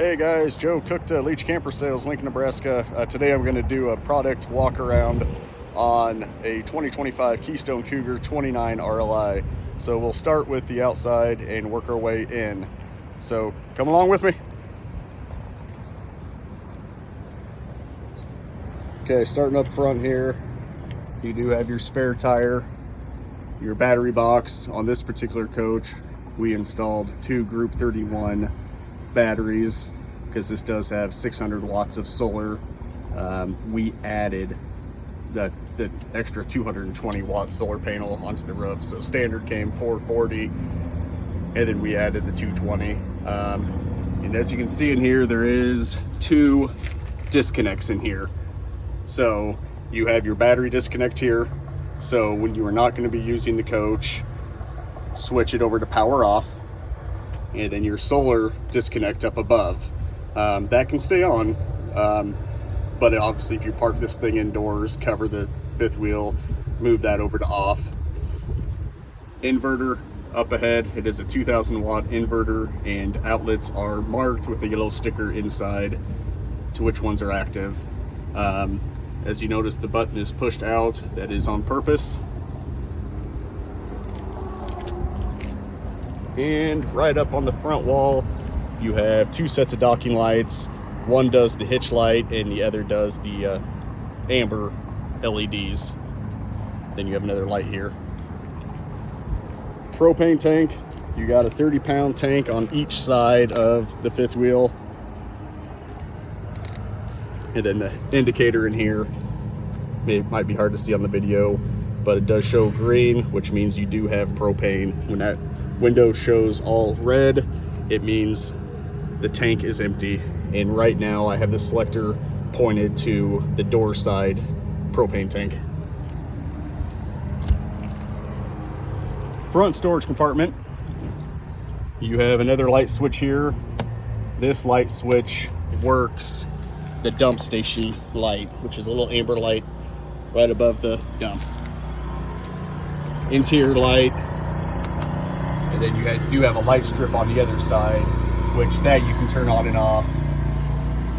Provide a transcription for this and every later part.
Hey guys, Joe Kuchta, Leach Camper Sales, Lincoln, Nebraska. Today I'm going to do a product walk around on a 2025 Keystone Cougar 29RLI. So we'll start with the outside and work our way in. So come along with me. Okay, starting up front here, you do have your spare tire, your battery box. On this particular coach, we installed two Group 31 batteries because this does have 600 watts of solar. We added the extra 220 watt solar panel onto the roof. So standard came 440, and then we added the 220. And as you can see in here, there is two disconnects in here. So you have your battery disconnect here. So when you are not going to be using the coach, switch it over to power off. And then your solar disconnect up above. That can stay on, but obviously if you park this thing indoors, cover the fifth wheel, move that over to off. Inverter up ahead, it is a 2000 watt inverter, and outlets are marked with a yellow sticker inside to which ones are active. As you notice, the button is pushed out. That is on purpose. And right up on the front wall, you have two sets of docking lights. One does the hitch light and the other does the amber LEDs. Then you have another light here. Propane tank, you got a 30-pound tank on each side of the fifth wheel. And then the indicator in here, it might be hard to see on the video, but it does show green, which means you do have propane. When that window shows all red, it means the tank is empty. And right now I have the selector pointed to the door side propane tank. Front storage compartment, you have another light switch here. This light switch works the dump station light, which is a little amber light right above the dump. Interior light. And then you have a light strip on the other side, which that you can turn on and off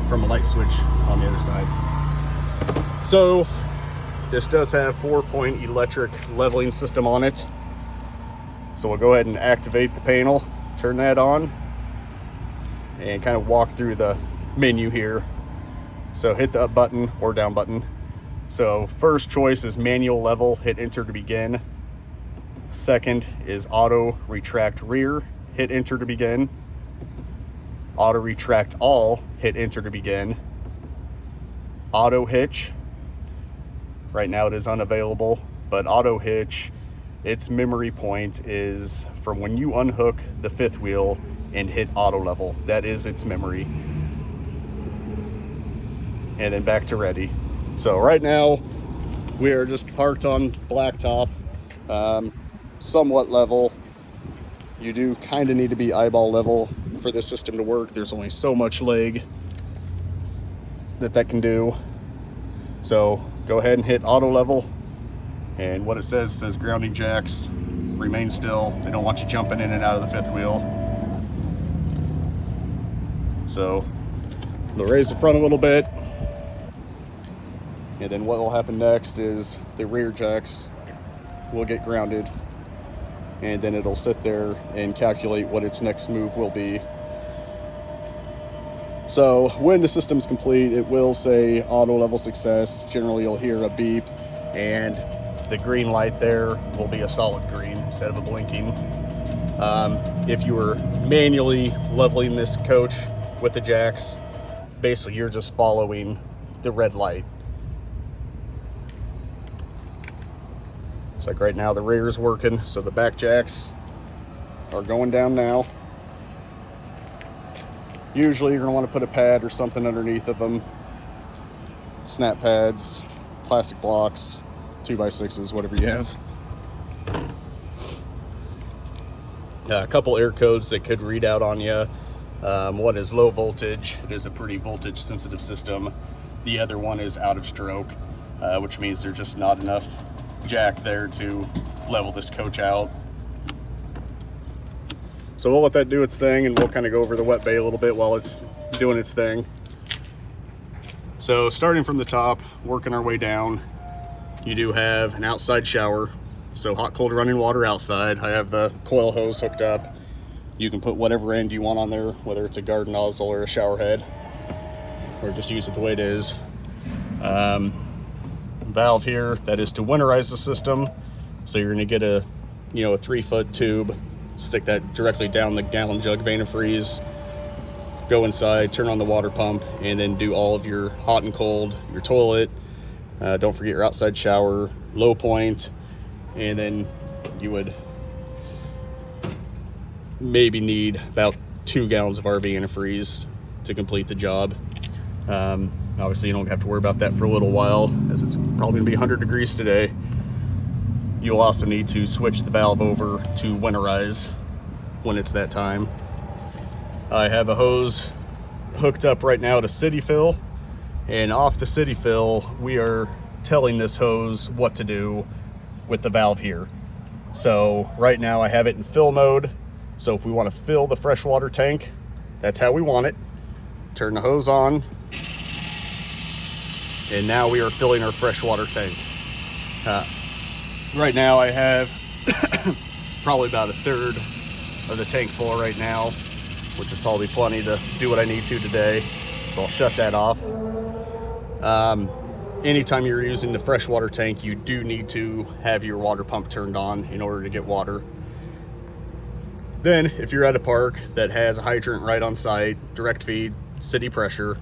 from a light switch on the other side. So this does have 4-point electric leveling system on it. So we'll go ahead and activate the panel, turn that on, and kind of walk through the menu here. So hit the up button or down button. So first choice is manual level, hit enter to begin. Second is auto retract rear, hit enter to begin. Auto retract all, hit enter to begin. Auto hitch, right now it is unavailable, but auto hitch, its memory point is from when you unhook the fifth wheel and hit auto level. That is its memory. And then back to ready. So right now we are just parked on blacktop, somewhat level. You do kind of need to be eyeball level for this system to work. There's only so much leg that can do. So go ahead and hit auto level, and what it says grounding jacks remain still. They don't want you jumping in and out of the fifth wheel. So we'll raise the front a little bit, and then what will happen next is the rear jacks will get grounded, and then it'll sit there and calculate what its next move will be. So when the system's complete, it will say auto level success. Generally you'll hear a beep, and the green light there will be a solid green instead of a blinking. If you were manually leveling this coach with the jacks, basically you're just following the red light. It's like right now the rear is working, so the back jacks are going down now. Usually you're going to want to put a pad or something underneath of them. Snap pads, plastic blocks, 2x6s, whatever you have. A couple air codes that could read out on you. One is low voltage. It is a pretty voltage sensitive system. The other one is out of stroke, which means there's just not enough jack there to level this coach out. So we'll let that do its thing, and we'll kind of go over the wet bay a little bit while it's doing its thing. So starting from the top, working our way down, you do have an outside shower. So hot, cold running water outside. I have the coil hose hooked up. You can put whatever end you want on there, whether it's a garden nozzle or a shower head, or just use it the way it is. Valve here, that is to winterize the system. So you're gonna get a 3-foot tube, stick that directly down the gallon jug vein of freeze, go inside, turn on the water pump, and then do all of your hot and cold, your toilet. Don't forget your outside shower, low point, and then you would maybe need about 2 gallons of RV antifreeze to complete the job. Obviously you don't have to worry about that for a little while, as it's probably gonna be 100 degrees today. You'll also need to switch the valve over to winterize when it's that time. I have a hose hooked up right now to city fill, and off the city fill, we are telling this hose what to do with the valve here. So right now I have it in fill mode. So if we want to fill the freshwater tank, that's how we want it. Turn the hose on, and now we are filling our freshwater tank. Right now I have probably about 1/3 of the tank full right now, which is probably plenty to do what I need to today. So I'll shut that off. Anytime you're using the freshwater tank, you do need to have your water pump turned on in order to get water. Then if you're at a park that has a hydrant right on site, direct feed, city pressure,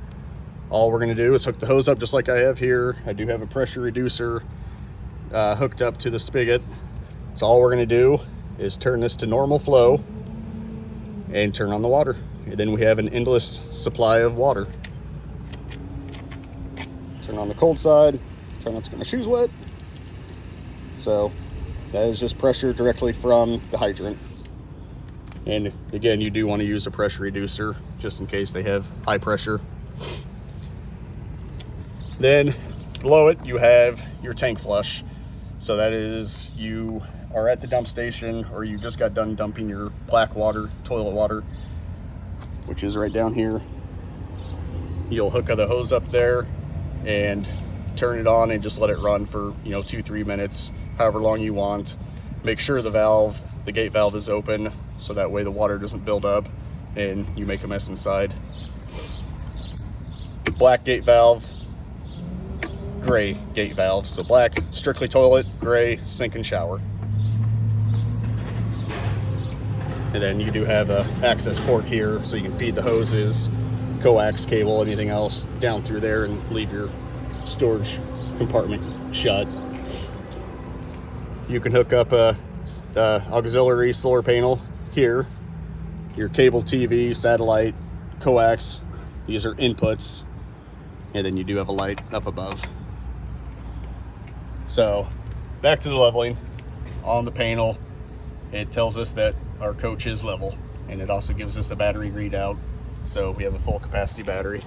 all we're gonna do is hook the hose up just like I have here. I do have a pressure reducer hooked up to the spigot. So all we're gonna do is turn this to normal flow and turn on the water. And then we have an endless supply of water. Turn on the cold side, try not to get my shoes wet. So that is just pressure directly from the hydrant. And again, you do want to use a pressure reducer just in case they have high pressure. Then below it, you have your tank flush. So that is, you are at the dump station, or you just got done dumping your black water, toilet water, which is right down here. You'll hook the hose up there and turn it on and just let it run for 2-3 minutes, however long you want. Make sure the gate valve is open, so that way the water doesn't build up and you make a mess inside. Black gate valve, gray gate valve. So black, strictly toilet, gray, sink and shower. And then you do have a access port here, so you can feed the hoses, coax cable, anything else down through there, and leave your storage compartment shut. You can hook up a auxiliary solar panel here, your cable TV, satellite, coax. These are inputs, and then you do have a light up above. So back to the leveling. On the panel, it tells us that our coach is level, and it also gives us a battery readout. So we have a full capacity battery.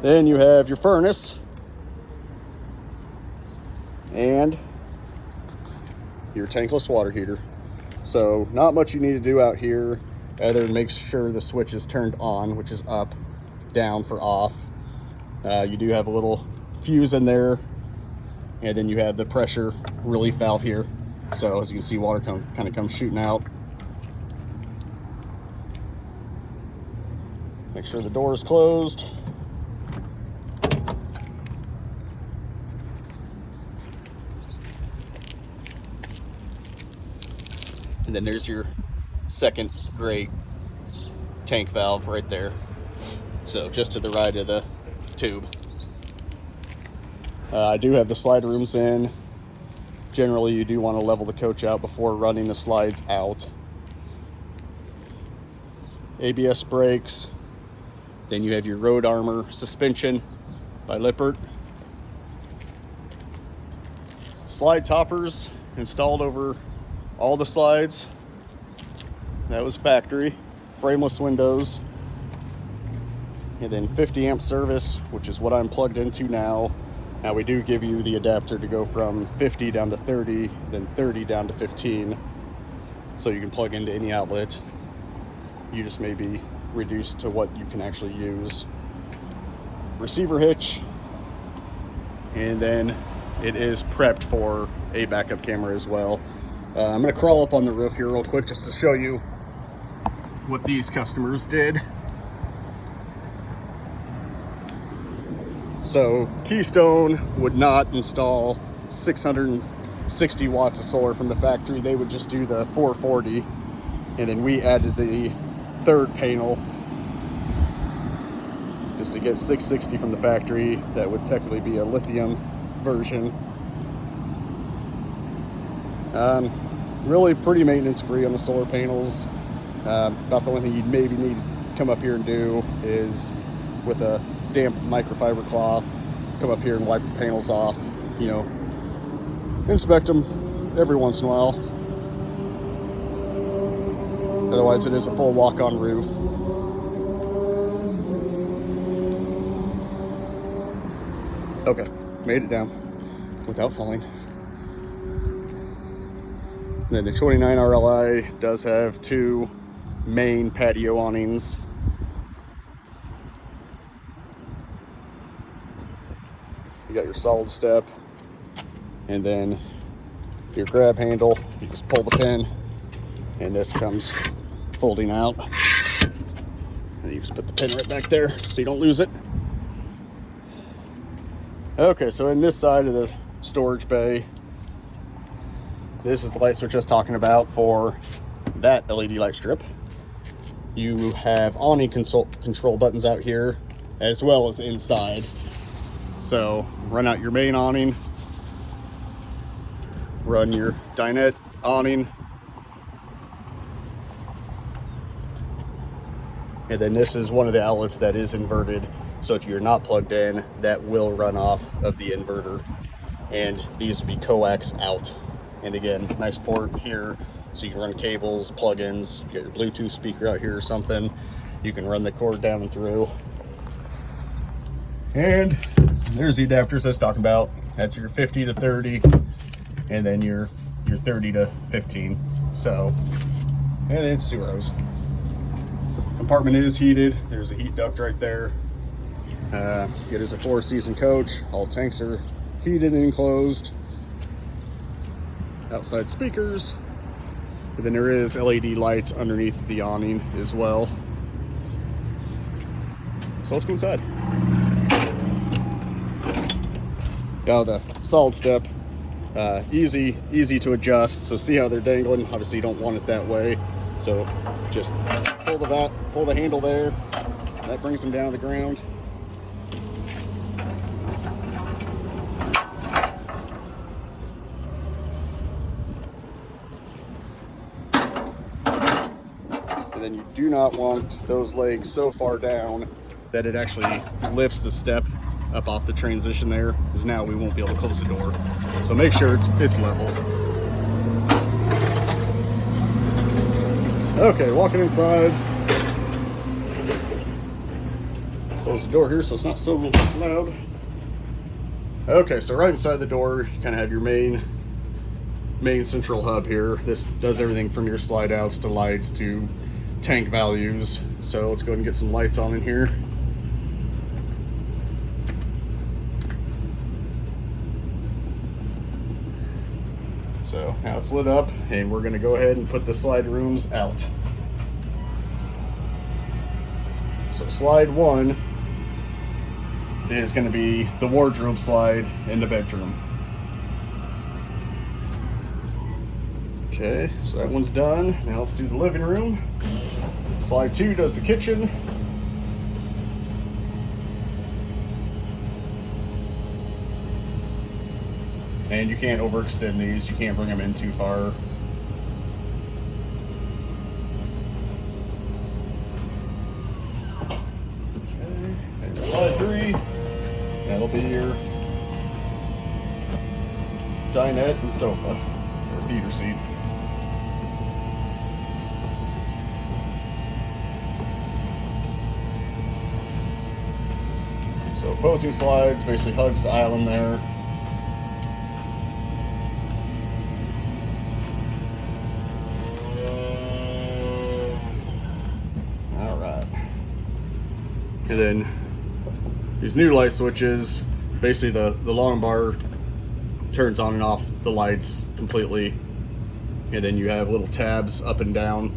Then you have your furnace and your tankless water heater. So not much you need to do out here other than make sure the switch is turned on, which is up, down for off. You do have a little fuse in there, and then you have the pressure relief valve here. So as you can see, water kind of comes shooting out. Make sure the door is closed. And then there's your second gray tank valve right there. So just to the right of the tube. I do have the slide rooms in. Generally, you do want to level the coach out before running the slides out. ABS brakes. Then you have your Road Armor suspension by Lippert. Slide toppers installed over all the slides. That was factory. Frameless windows. And then 50 amp service, which is what I'm plugged into now. Now we do give you the adapter to go from 50 down to 30, then 30 down to 15. So you can plug into any outlet. You just may be reduced to what you can actually use. Receiver hitch, and then it is prepped for a backup camera as well. I'm going to crawl up on the roof here real quick just to show you what these customers did. So Keystone would not install 660 watts of solar from the factory. They would just do the 440, and then we added the third panel just to get 660 from the factory. That would technically be a lithium version. Really pretty maintenance free on the solar panels. About the only thing you'd maybe need to come up here and do is with a damp microfiber cloth, come up here and wipe the panels off, you know, inspect them every once in a while. Otherwise it is a full walk-on roof. Okay, made it down without falling. Then the 29RLI does have two main patio awnings. You got your solid step, and then your grab handle. You just pull the pin, and this comes folding out. And you just put the pin right back there so you don't lose it. Okay, so in this side of the storage bay, this is the light switch I was talking about for that LED light strip. You have awning control buttons out here as well as inside. So run out your main awning, run your dinette awning, and then this is one of the outlets that is inverted. So if you're not plugged in, that will run off of the inverter, and these will be coax out. And again, nice port here so you can run cables, plugins. If you got your Bluetooth speaker out here or something, you can run the cord down and through. And there's the adapters I was talking about. That's your 50 to 30, and then your 30 to 15. So, and then Suros. Compartment is heated. There's a heat duct right there. It is a 4-season coach. All tanks are heated and enclosed. Outside speakers. And then there is LED lights underneath the awning as well. So let's go inside. Now the solid step, easy to adjust. So see how they're dangling? Obviously you don't want it that way. So just pull the handle there. That brings them down to the ground. And then you do not want those legs so far down that it actually lifts the step up off the transition there, because now we won't be able to close the door. So make sure it's level. Okay, walking inside. Close the door here so it's not so loud. Okay, so right inside the door, you kind of have your main central hub here. This does everything from your slide outs to lights to tank values. So let's go ahead and get some lights on in here. So now it's lit up, and we're going to go ahead and put the slide rooms out. So slide 1 is going to be the wardrobe slide in the bedroom. Okay, so that one's done. Now let's do the living room. Slide 2 does the kitchen. And you can't overextend these. You can't bring them in too far. Okay, and slide 3. That'll be your dinette and sofa, or theater seat. So opposing slides basically hugs the island there. And then these new light switches, basically the long bar turns on and off the lights completely. And then you have little tabs up and down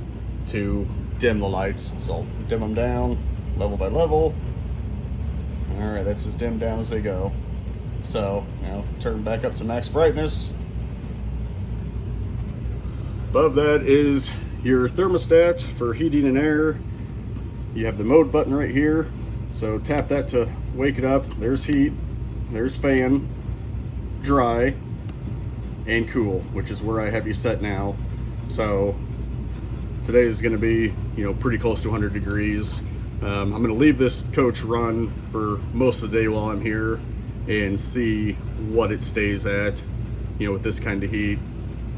to dim the lights. So I'll dim them down level by level. All right, that's as dimmed down as they go. So now turn back up to max brightness. Above that is your thermostat for heating and air. You have the mode button right here. So tap that to wake it up. There's heat, there's fan, dry, and cool, which is where I have you set now. So today is going to be, pretty close to 100 degrees. I'm going to leave this coach run for most of the day while I'm here and see what it stays at, with this kind of heat.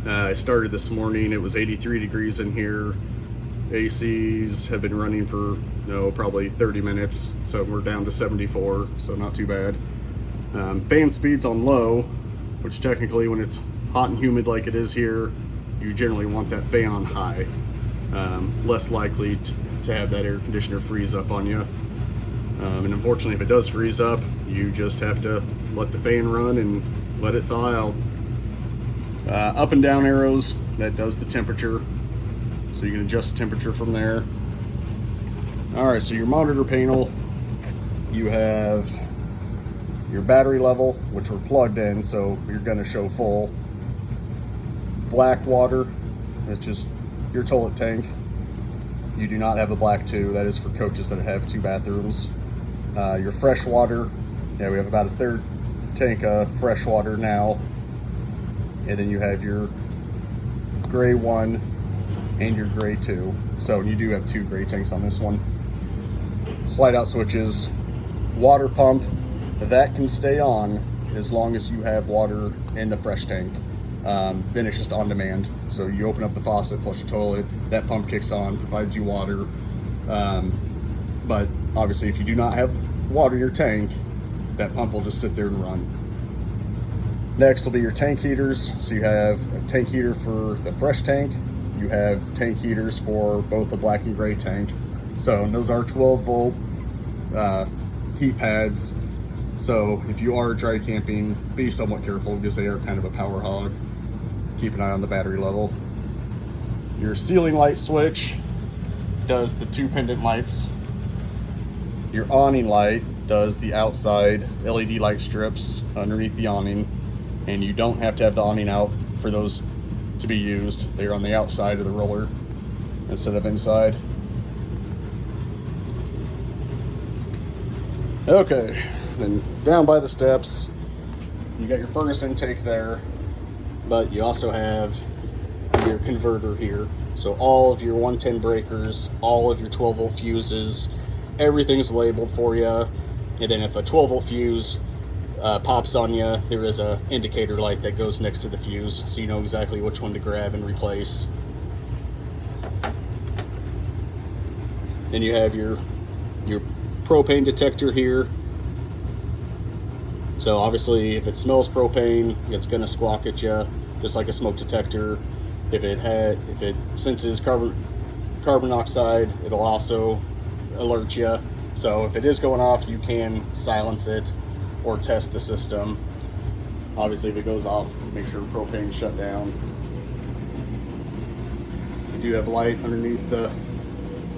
I started this morning, it was 83 degrees in here. ACs have been running for, probably 30 minutes. So we're down to 74, so not too bad. Fan speed's on low, which technically when it's hot and humid like it is here, you generally want that fan on high. Less likely to have that air conditioner freeze up on you. And unfortunately, if it does freeze up, you just have to let the fan run and let it thaw out. Up and down arrows, that does the temperature. So you can adjust the temperature from there. All right, so your monitor panel, you have your battery level, which we're plugged in, so you're gonna show full. Black water, it's just your toilet tank. You do not have a black 2. That is for coaches that have 2 bathrooms. Your fresh water, we have about a third tank of fresh water now. And then you have your gray 1 and your gray 2. So you do have 2 gray tanks on this one. Slide out switches, water pump, that can stay on as long as you have water in the fresh tank. Then it's just on demand. So you open up the faucet, flush the toilet, that pump kicks on, provides you water. But obviously if you do not have water in your tank, that pump will just sit there and run. Next will be your tank heaters. So you have a tank heater for the fresh tank. You have tank heaters for both the black and gray tank. So those are 12 volt heat pads. So if you are dry camping, be somewhat careful because they are kind of a power hog. Keep an eye on the battery level. Your ceiling light switch does the 2 pendant lights. Your awning light does the outside LED light strips underneath the awning. And you don't have to have the awning out for those to be used. They're on the outside of the roller instead of inside. Okay, then down by the steps, you got your furnace intake there, but you also have your converter here. So all of your 110 breakers, all of your 12 volt fuses, everything's labeled for you. And then if a 12 volt fuse pops on you, there is a indicator light that goes next to the fuse, so you know exactly which one to grab and replace. Then you have your propane detector here. So obviously if it smells propane, it's gonna squawk at you just like a smoke detector. If it senses carbon monoxide, it'll also alert you. So if it is going off, you can silence it or test the system. Obviously if it goes off, make sure propane's shut down. You do have light underneath the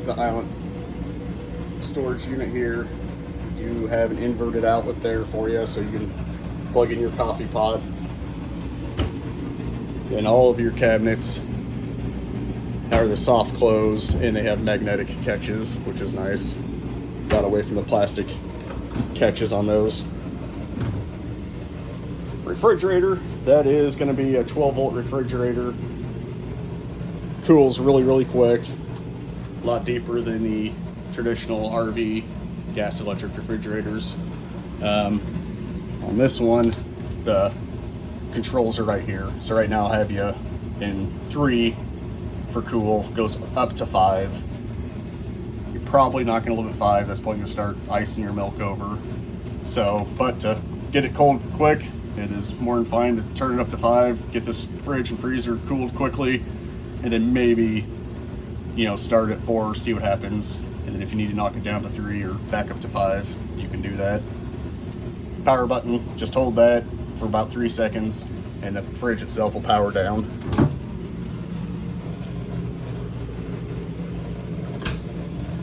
island storage unit here. You have an inverted outlet there for you, so you can plug in your coffee pot. And all of your cabinets are the soft close, and they have magnetic catches, which is nice. Got away from the plastic catches on those. Refrigerator, that is going to be a 12 volt refrigerator. Cools really quick, a lot deeper than the traditional RV gas electric refrigerators. On this one, the controls are right here. So right now I have you in 3 for cool, goes up to 5. You're probably not going to live at 5. That's probably going to start icing your milk over. So, but to get it cold quick, it is more than fine to turn it up to 5, get this fridge and freezer cooled quickly, and then maybe you know, start at 4, see what happens, and then if you need to knock it down to 3 or back up to 5, you can do that. Power button, just hold that for about 3 seconds and the fridge itself will power down.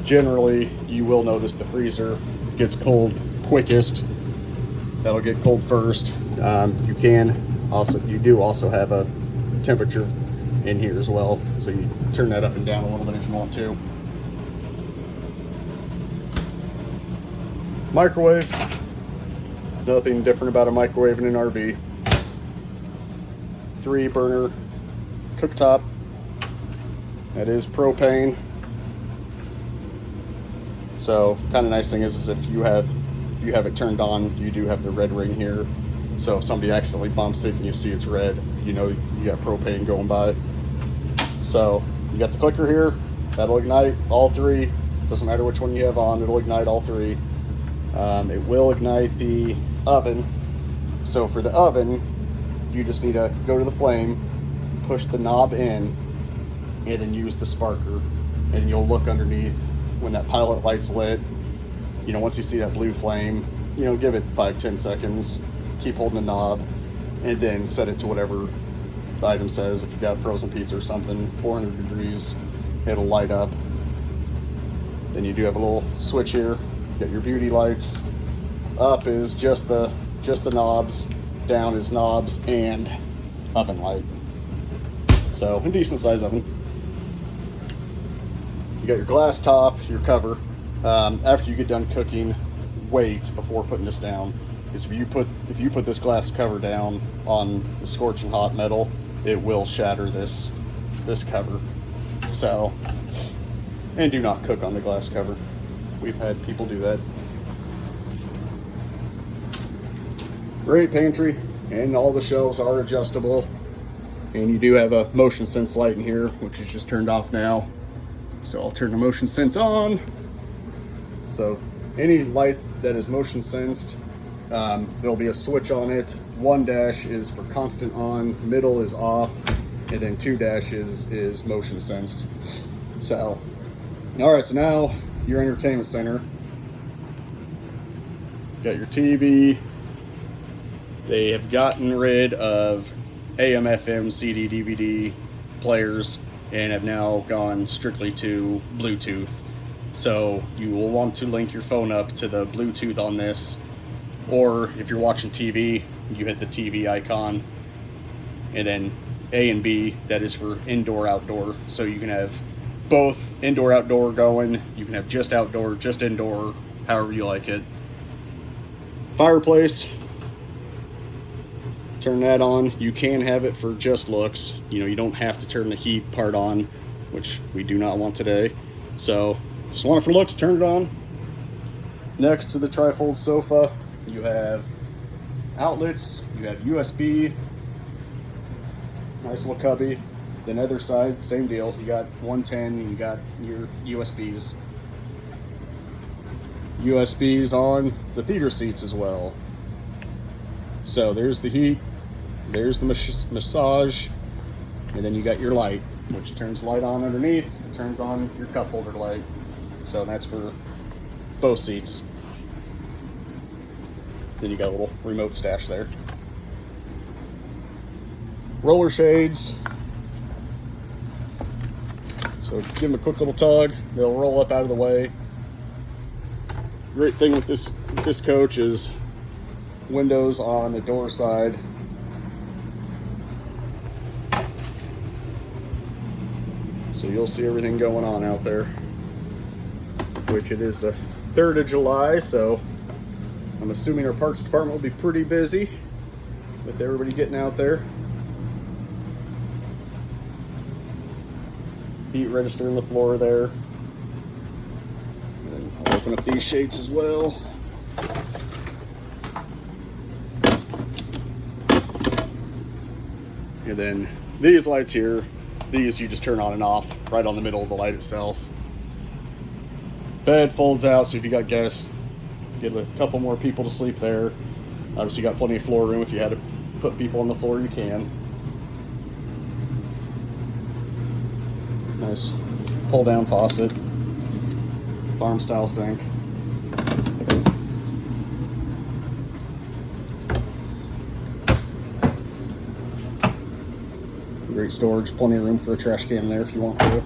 Generally, you will notice the freezer gets cold quickest. That'll get cold first. You do also have a temperature in here as well, so you turn that up and down a little bit if you want to. Microwave, nothing different about a microwave in an RV. 3-burner cooktop, that is propane. So kind of nice thing is if you have it turned on, you do have the red ring here. So if somebody accidentally bumps it and you see it's red, you know you got propane going by it. So you got the clicker here, that'll ignite all 3. Doesn't matter which one you have on, it'll ignite all 3. It will ignite the oven. So for the oven, you just need to go to the flame, push the knob in, and then use the sparker. And you'll look underneath when that pilot light's lit. You know, once you see that blue flame, you know, give it 5-10 seconds, keep holding the knob, and then set it to whatever the item says. If you got frozen pizza or something, 400 degrees, it'll light up. Then you do have a little switch here. You got your beauty lights. Up is just the knobs, down is knobs and oven light. So a decent size oven. You got your glass top, your cover. After you get done cooking, wait before putting this down. Because if you put this glass cover down on the scorching hot metal, it will shatter this cover. So, and do not cook on the glass cover. We've had people do that. Great pantry, and all the shelves are adjustable. And you do have a motion sense light in here, which is just turned off now. So I'll turn the motion sense on. So any light that is motion sensed, there'll be a switch on it. 1 dash is for constant on, middle is off, and then 2 dashes is motion sensed. So, all right, so now your entertainment center. Got your TV. They have gotten rid of AM, FM, CD, DVD players and have now gone strictly to Bluetooth. So you will want to link your phone up to the Bluetooth on this, or if you're watching TV, you hit the TV icon, and then A and B, that is for indoor, outdoor. So you can have both indoor, outdoor going. You can have just outdoor, just indoor, however you like it. Fireplace, turn that on. You can have it for just looks. You know, you don't have to turn the heat part on, which we do not want today. So just want it for looks, turn it on. Next to the trifold sofa, you have outlets, you have USB, nice little cubby. Then other side, same deal. You got 110, you got your USBs. USBs on the theater seats as well. So there's the heat, there's the massage, and then you got your light, which turns light on underneath, it turns on your cup holder light. So that's for both seats. Then you got a little remote stash there. Roller shades. So give them a quick little tug, they'll roll up out of the way. Great thing with this coach is windows on the door side. So you'll see everything going on out there, which it is the 3rd of July, so I'm assuming our parts department will be pretty busy with everybody getting out there. Heat register in the floor there. And I'll open up these shades as well. And then these lights here, these you just turn on and off right on the middle of the light itself. Bed folds out, so if you got guests, get a couple more people to sleep there. Obviously you got plenty of floor room. If you had to put people on the floor, you can. Nice pull down faucet, farm style sink. Great storage, plenty of room for a trash can in there if you want to.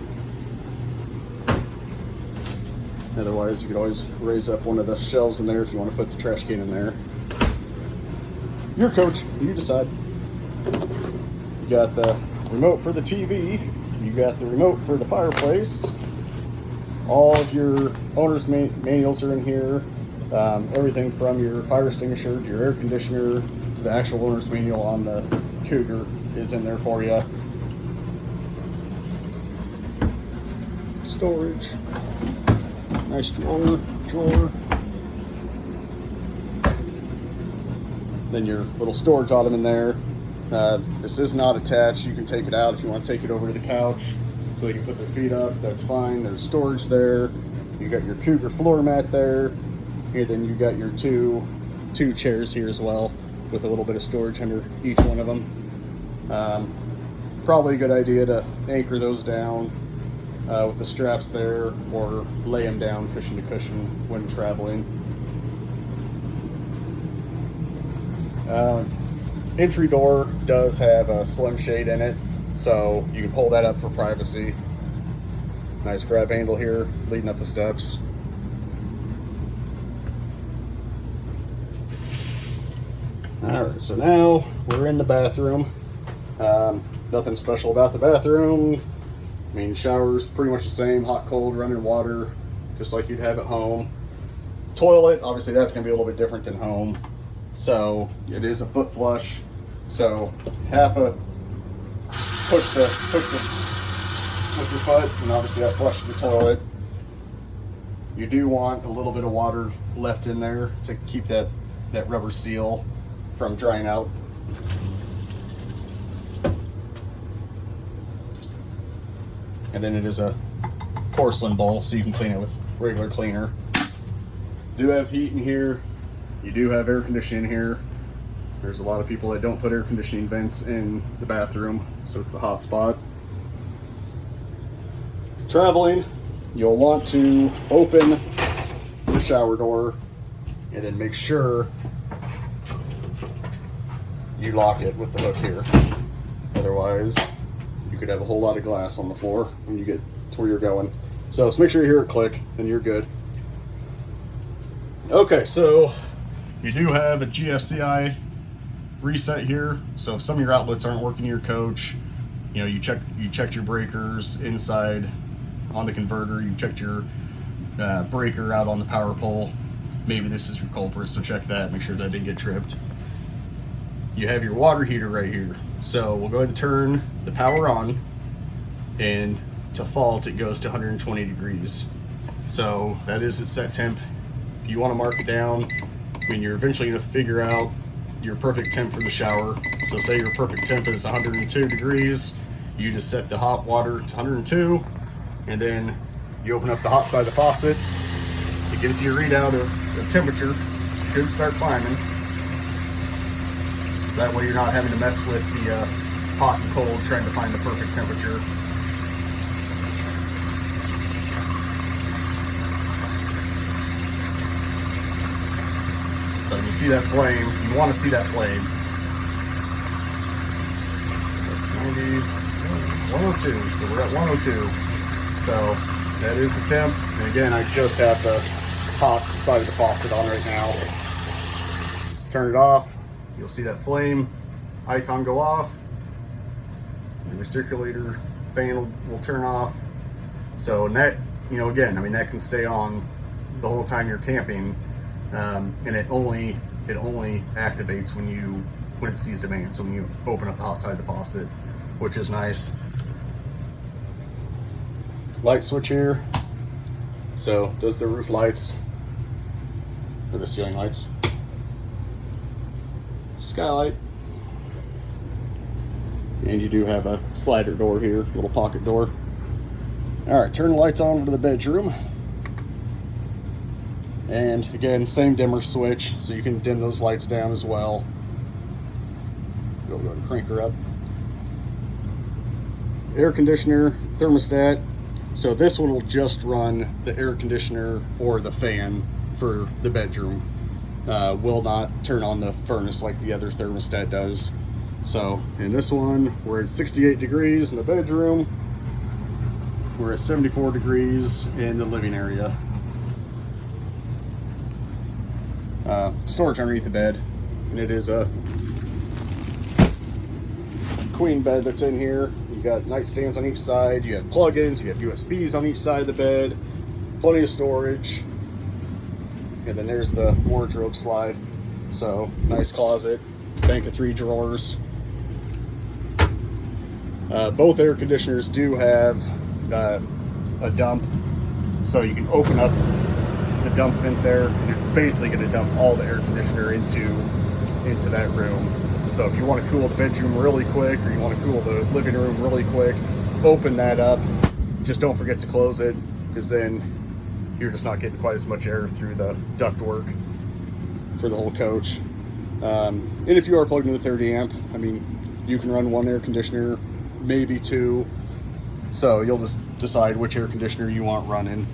Otherwise, you could always raise up one of the shelves in there if you want to put the trash can in there. Your coach, you decide. You got the remote for the TV, you got the remote for the fireplace. All of your owner's manuals are in here. Everything from your fire extinguisher to your air conditioner to the actual owner's manual on the Cougar is in there for you. Storage. Nice drawer. Then your little storage ottoman there. This is not attached. You can take it out if you want to take it over to the couch so they can put their feet up. That's fine. There's storage there. You got your Cougar floor mat there. And then you got your two chairs here as well with a little bit of storage under each one of them. Probably a good idea to anchor those down with the straps there, or lay them down cushion to cushion when traveling. Entry door does have a slim shade in it, so you can pull that up for privacy. Nice grab handle here leading up the steps. Alright, so now we're in the bathroom. Nothing special about the bathroom. I mean, shower's pretty much the same, hot, cold, running water, just like you'd have at home. Toilet, obviously that's going to be a little bit different than home. So it is a foot flush. So half a push with your foot, and obviously that flushes the toilet. You do want a little bit of water left in there to keep that rubber seal from drying out. And then it is a porcelain bowl, so you can clean it with regular cleaner. Do have heat in here. You do have air conditioning in here. There's a lot of people that don't put air conditioning vents in the bathroom, so it's the hot spot. Traveling, you'll want to open the shower door and then make sure you lock it with the hook here. Otherwise, you could have a whole lot of glass on the floor when you get to where you're going. So make sure you hear it click, then you're good. Okay, so you do have a GFCI reset here. So if some of your outlets aren't working in your coach, you know, you checked your breakers inside on the converter, you checked your breaker out on the power pole. Maybe this is your culprit, so check that, make sure that didn't get tripped. You have your water heater right here. So we'll go ahead and turn the power on, and to fault it goes to 120 degrees. So that is its set temp. If you want to mark it down, I mean, you're eventually going to figure out your perfect temp for the shower. So say your perfect temp is 102 degrees, you just set the hot water to 102, and then you open up the hot side of the faucet. It gives you a readout of temperature. It should start climbing. So that way you're not having to mess with the hot and cold trying to find the perfect temperature. So you see that flame, you want to see that flame. That's 90, 102, so we're at 102. So that is the temp. And again, I just have the hot side of the faucet on right now. Turn it off. You'll see that flame icon go off. The recirculator fan will turn off. So, and that, you know, again, I mean, that can stay on the whole time you're camping, and it only activates when it sees demand. So when you open up the hot side of the faucet, which is nice. Light switch here. So does the roof lights or the ceiling lights. Skylight, and you do have a slider door here, little pocket door. All right, turn the lights on to the bedroom, and again, same dimmer switch, so you can dim those lights down as well. Go and crank her up. Air conditioner, thermostat. So this one will just run the air conditioner or the fan for the bedroom. Will not turn on the furnace like the other thermostat does. So in this one, we're at 68 degrees in the bedroom. We're at 74 degrees in the living area. Storage underneath the bed, and it is a queen bed that's in here. You got nightstands on each side, you have plug-ins, you have USBs on each side of the bed, plenty of storage, and then there's the wardrobe slide. So nice closet, bank of 3 drawers. Both air conditioners do have a dump, so you can open up the dump vent there, and it's basically going to dump all the air conditioner into that room. So if you want to cool the bedroom really quick, or you want to cool the living room really quick, open that up. Just don't forget to close it, because then you're just not getting quite as much air through the ductwork for the whole coach. And if you are plugged into 30 amp, I mean, you can run 1 air conditioner, maybe 2. So you'll just decide which air conditioner you want running.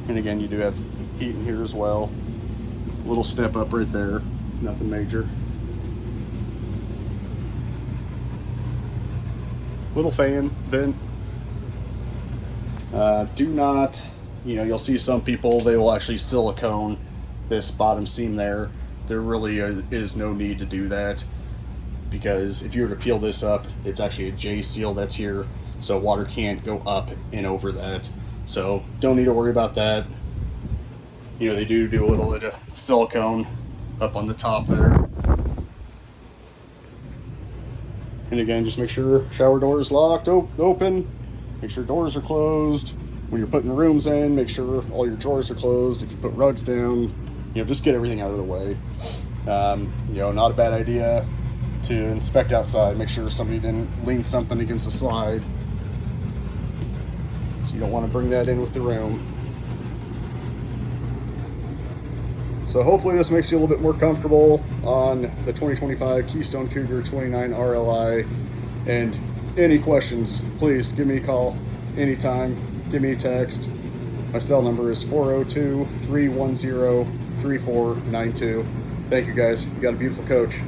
And again, you do have heat in here as well. Little step up right there, nothing major. Little fan vent. Do not, you'll see some people, they will actually silicone this bottom seam there. There really is no need to do that, because if you were to peel this up, it's actually a J seal that's here, so water can't go up and over that. So don't need to worry about that. They do a little bit of silicone up on the top there. And again, just make sure shower door is locked, open. Make sure doors are closed. When you're putting rooms in, make sure all your drawers are closed. If you put rugs down, just get everything out of the way. Not a bad idea to inspect outside. Make sure somebody didn't lean something against the slide. So you don't want to bring that in with the room. So hopefully this makes you a little bit more comfortable on the 2025 Keystone Cougar 29RLI. And any questions, please give me a call anytime. Give me a text. My cell number is 402-310-3492. Thank you guys. You got a beautiful coach.